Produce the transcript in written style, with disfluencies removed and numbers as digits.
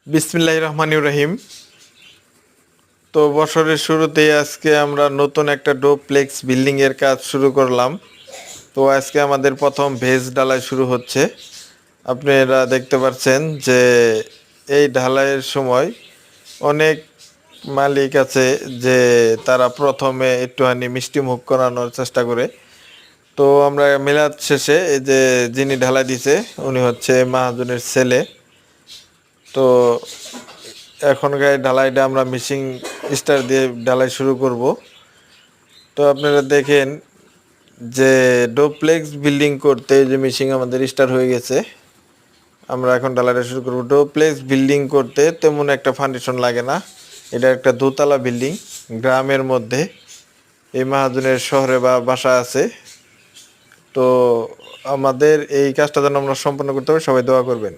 বিসমিল্লাহির রহমানির রহিম। তো বছরের শুরুতেই আজকে আমরা নতুন একটা ডুপ্লেক্স বিল্ডিং এর কাজ শুরু করলাম। তো আজকে আমাদের প্রথম ভেজ ঢালাই শুরু হচ্ছে। আপনারা দেখতে পাচ্ছেন যে এই ঢালাইয়ের সময় অনেক মালিক আছে যে তারা প্রথমে একটুখানি মিষ্টি মুখ করানোর চেষ্টা করে। তো আমরা মিলাদ শেষে এই যে যিনি ঢালাই দিছে উনি হচ্ছে মাহাজনের ছেলে। তো এখনকার ঢালাইটা আমরা মিশিং স্টার দিয়ে ঢালাই শুরু করব। তো আপনারা দেখেন যে ডুপ্লেক্স বিল্ডিং করতে যে মিশিং আমাদের স্টার্ট হয়ে গেছে। আমরা এখন ঢালাইটা শুরু করব। ডুপ্লেক্স বিল্ডিং করতে তেমন একটা ফাউন্ডেশন লাগে না। এটা একটা দোতলা বিল্ডিং গ্রামের মধ্যে। এই মাহাজনের শহরে বা বাসা আছে। তো আমাদের এই কাজটা যেন আমরা সম্পন্ন করতে পারি, সবাই দোয়া করবেন।